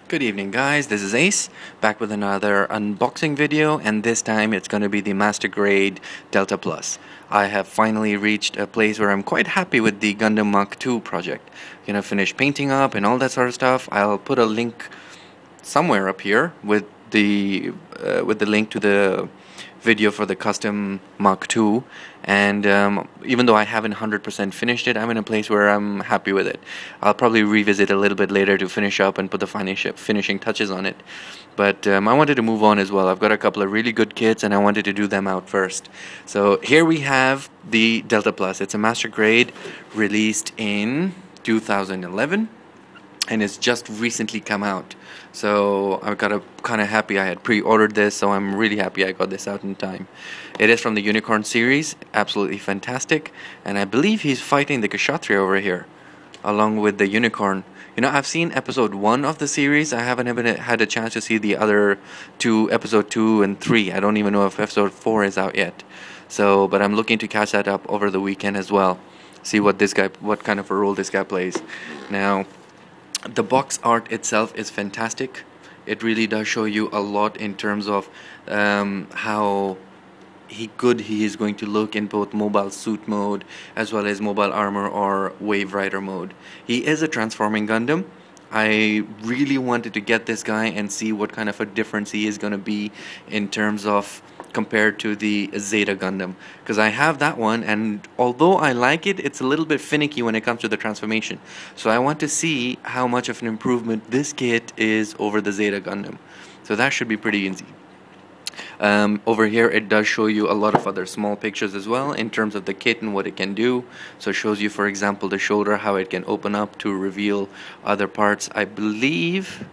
Good evening guys, this is Ace, back with another unboxing video, and this time it's going to be the Master Grade Delta Plus. I have finally reached a place where I'm quite happy with the Gundam Mach 2 project. Finished painting up and all that sort of stuff. I'll put a link somewhere up here with the link to the video for the custom Mach 2, and even though I haven't 100% finished it, I'm in a place where I'm happy with it. I'll probably revisit a little bit later to finish up and put the finishing touches on it, but I wanted to move on as well. I've got a couple of really good kits and I wanted to do them out first. So here we have the Delta Plus. It's a master grade, released in 2011, and it's just recently come out. So I got kind of happy I had pre-ordered this, so I'm really happy I got this out in time. It is from the Unicorn series, absolutely fantastic, and I believe he's fighting the Kshatriya over here, along with the Unicorn. I've seen episode 1 of the series. I haven't even had a chance to see the other two, episode 2 and 3. I don't even know if episode 4 is out yet. But I'm looking to catch that up over the weekend as well. See what kind of a role this guy plays. Now, the box art itself is fantastic. It really does show you a lot in terms of how good he is going to look in both mobile suit mode as well as mobile armor or Wave Rider mode. He is a transforming Gundam. I really wanted to get this guy and see what kind of a difference he is going to be in terms of compared to the Zeta Gundam, because I have that one, and although I like it, it's a little bit finicky when it comes to the transformation. So I want to see how much of an improvement this kit is over the Zeta Gundam. So that should be pretty easy. Over here it does show you a lot of other small pictures as well in terms of the kit and what it can do. So it shows you, for example, the shoulder, how it can open up to reveal other parts. I believe,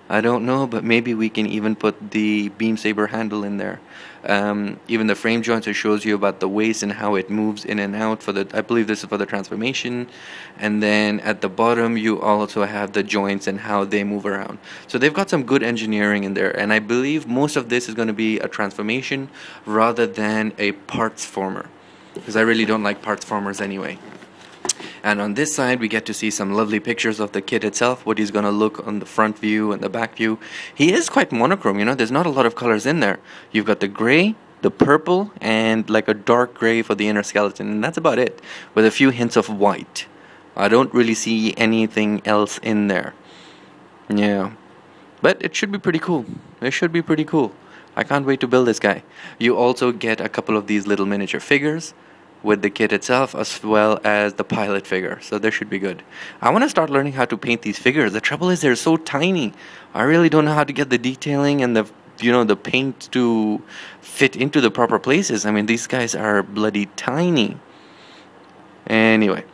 I don't know, but maybe we can even put the beam saber handle in there. Even the frame joints, it shows you about the waist and how it moves in and out I believe this is for the transformation. And then at the bottom you also have the joints and how they move around. So they've got some good engineering in there, and I believe most of this is going to be a transformation rather than a parts former, because I really don't like parts formers anyway. And on this side we get to see some lovely pictures of the kit itself, what he's going to look on the front view and the back view. He is quite monochrome, there's not a lot of colors in there. You've got the gray, the purple, and like a dark gray for the inner skeleton, and that's about it, with a few hints of white. I don't really see anything else in there. Yeah, but it should be pretty cool. It should be pretty cool. I can't wait to build this guy. You also get a couple of these little miniature figures with the kit itself, as well as the pilot figure, so this should be good. I want to start learning how to paint these figures. The trouble is they're so tiny. I really don't know how to get the detailing and the paint to fit into the proper places. I mean, these guys are bloody tiny. Anyway,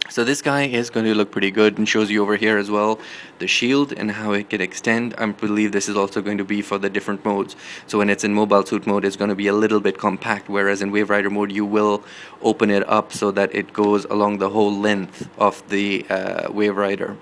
so this guy is going to look pretty good, and shows you over here as well the shield and how it can extend. I believe this is also going to be for the different modes. So when it's in mobile suit mode, it's going to be a little bit compact, whereas in Wave Rider mode you will open it up so that it goes along the whole length of the Wave Rider.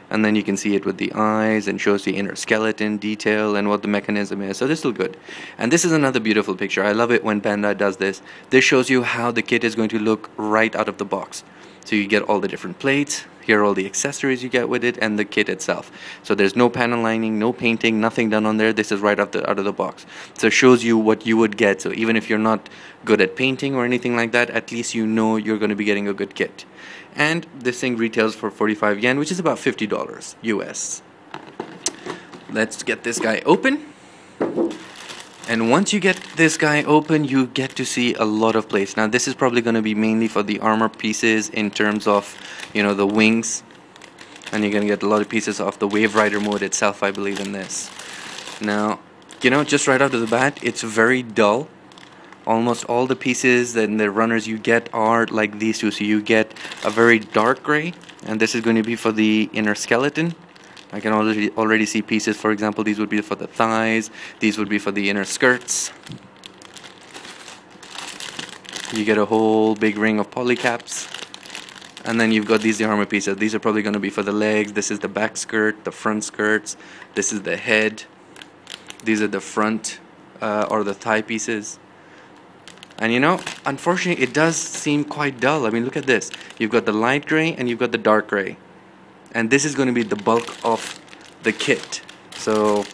And then you can see it with the eyes, and shows the inner skeleton detail and what the mechanism is. So this is good. And this is another beautiful picture. I love it when Bandai does this. This shows you how the kit is going to look right out of the box. So you get all the different plates, here are all the accessories you get with it, and the kit itself. So there's no panel lining, no painting, nothing done on there. This is right out of the box. So it shows you what you would get. So even if you're not good at painting or anything like that, at least you know you're going to be getting a good kit. And this thing retails for 45 yen, which is about $50 US. Let's get this guy open. And once you get this guy open, you get to see a lot of plates. Now this is probably going to be mainly for the armor pieces in terms of, the wings. And you're going to get a lot of pieces of the Wave Rider mode itself, I believe, in this. Now, just right out of the bat, it's very dull. Almost all the pieces and the runners you get are like these two. So you get a very dark gray, and this is going to be for the inner skeleton. I can already see pieces. For example, these would be for the thighs, these would be for the inner skirts. You get a whole big ring of polycaps. And then you've got these armor pieces. These are probably going to be for the legs. This is the back skirt, the front skirts. This is the head. These are the front or the thigh pieces. And unfortunately it does seem quite dull. I mean, look at this. You've got the light gray and you've got the dark gray. And this is going to be the bulk of the kit. So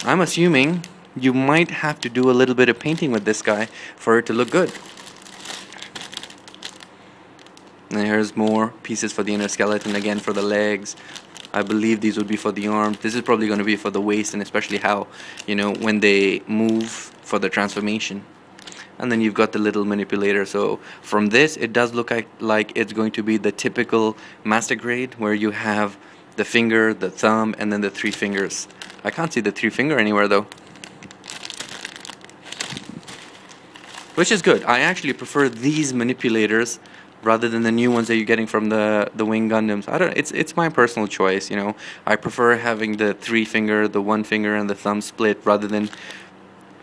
I'm assuming you might have to do a little bit of painting with this guy for it to look good. And here's more pieces for the inner skeleton, again for the legs. I believe these would be for the arms. This is probably going to be for the waist, and especially how, you know, when they move for the transformation. And then you've got the little manipulator. So from this, it does look like it's going to be the typical master grade, where you have the finger, the thumb, and then the 3 fingers. I can't see the 3 finger anywhere though, which is good. I actually prefer these manipulators rather than the new ones that you're getting from the Wing Gundams. I don't. It's my personal choice, you know. I prefer having the 3 finger, the 1 finger, and the thumb split rather than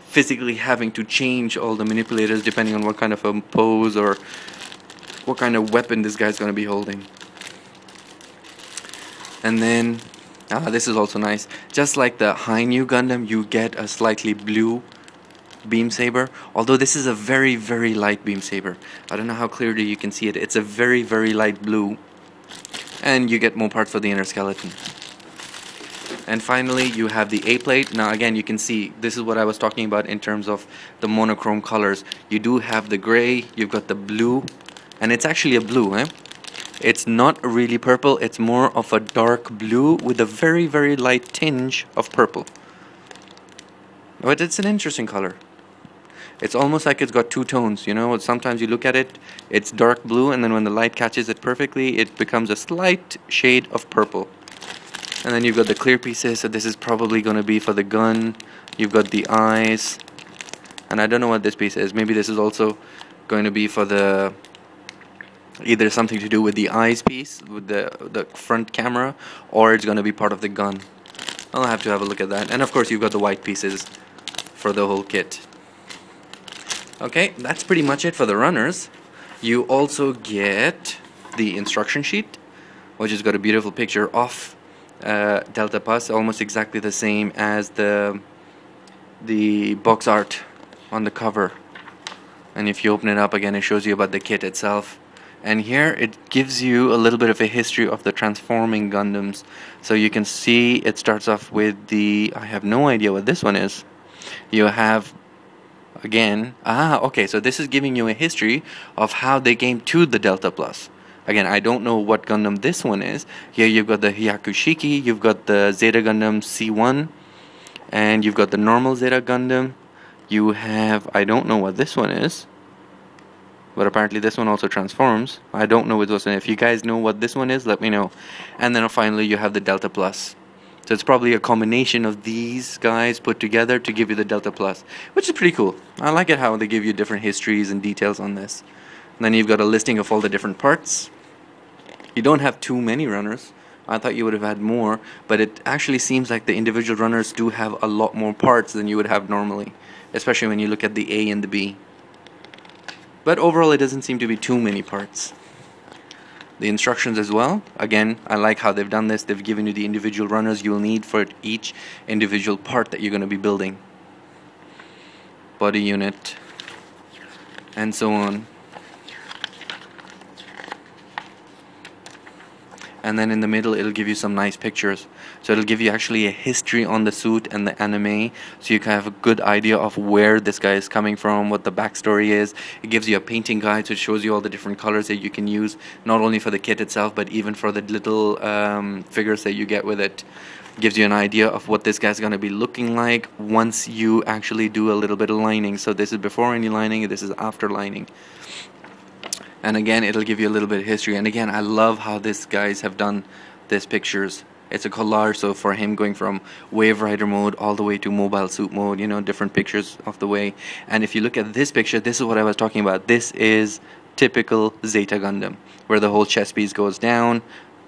physically having to change all the manipulators depending on what kind of a pose or what kind of weapon this guy's going to be holding. And then this is also nice. Just like the High New Gundam, you get a slightly blue beam saber, although this is a very, very light beam saber. I don't know how clearly you can see it. It's a very, very light blue, and you get more parts for the inner skeleton. And finally you have the A plate. Now again, you can see this is what I was talking about in terms of the monochrome colors. You do have the gray, you've got the blue, and it's actually a blue, eh? It's not really purple, it's more of a dark blue with a very, very light tinge of purple. But it's an interesting color. It's almost like it's got 2 tones, you know. Sometimes you look at it, it's dark blue, and then when the light catches it perfectly, it becomes a slight shade of purple. And then you've got the clear pieces, so this is probably going to be for the gun. You've got the eyes, and I don't know what this piece is. Maybe this is also going to be for the, either something to do with the eyes piece, with the front camera, or it's going to be part of the gun. I'll have to have a look at that. And of course you've got the white pieces for the whole kit. Okay, that's pretty much it for the runners. You also get the instruction sheet, which has got a beautiful picture of Delta Plus, almost exactly the same as the box art on the cover. And if you open it up again, it shows you about the kit itself. And here it gives you a little bit of a history of the transforming Gundams. So you can see it starts off with the, I have no idea what this one is. You have, again, okay, so this is giving you a history of how they came to the Delta Plus. Again, I don't know what Gundam this one is. Here you've got the Hyakushiki, you've got the Zeta Gundam C1, and you've got the normal Zeta Gundam. You have, I don't know what this one is, but apparently this one also transforms. I don't know what this one is. If you guys know what this one is, let me know. And then finally you have the Delta Plus. So it's probably a combination of these guys put together to give you the Delta Plus, which is pretty cool. I like it how they give you different histories and details on this. And then you've got a listing of all the different parts. You don't have too many runners. I thought you would have had more, but it actually seems like the individual runners do have a lot more parts than you would have normally, especially when you look at the A and the B. But overall it doesn't seem to be too many parts. The instructions as well, again, I like how they've done this. They've given you the individual runners you'll need for each individual part that you're going to be building. Body unit, and so on. And then in the middle it'll give you some nice pictures. So it'll give you actually a history on the suit and the anime, so you can have a good idea of where this guy is coming from, what the backstory is. It gives you a painting guide, so it shows you all the different colors that you can use, not only for the kit itself but even for the little figures that you get with it. It gives you an idea of what this guy's going to be looking like once you actually do a little bit of lining. So this is before any lining, this is after lining. And again, it'll give you a little bit of history. And again, I love how these guys have done these pictures. It's a collage, so for him going from Wave Rider mode all the way to mobile suit mode, you know, different pictures of the way. And if you look at this picture, this is what I was talking about. This is typical Zeta Gundam, where the whole chest piece goes down,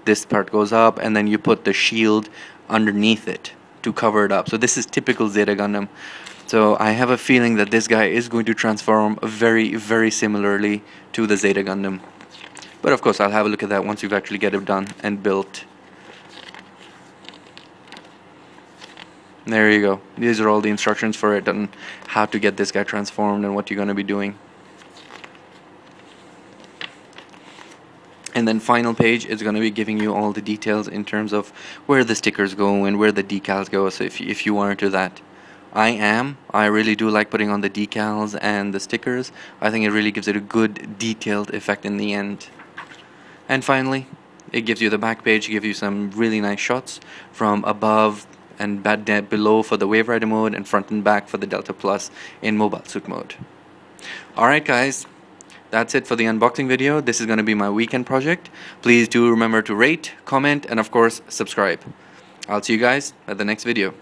this part goes up, and then you put the shield underneath it to cover it up. So this is typical Zeta Gundam. So I have a feeling that this guy is going to transform very, very similarly to the Zeta Gundam. But of course, I'll have a look at that once you've actually get it done and built. There you go. These are all the instructions for it and how to get this guy transformed and what you're going to be doing. And then final page is going to be giving you all the details in terms of where the stickers go and where the decals go. So if you want to do that, I really do like putting on the decals and the stickers. I think it really gives it a good detailed effect in the end. And finally, it gives you the back page, gives you some really nice shots from above and below for the Wave Rider mode, and front and back for the Delta Plus in Mobile Suit mode. Alright guys, that's it for the unboxing video. This is going to be my weekend project. Please do remember to rate, comment, and of course subscribe. I'll see you guys at the next video.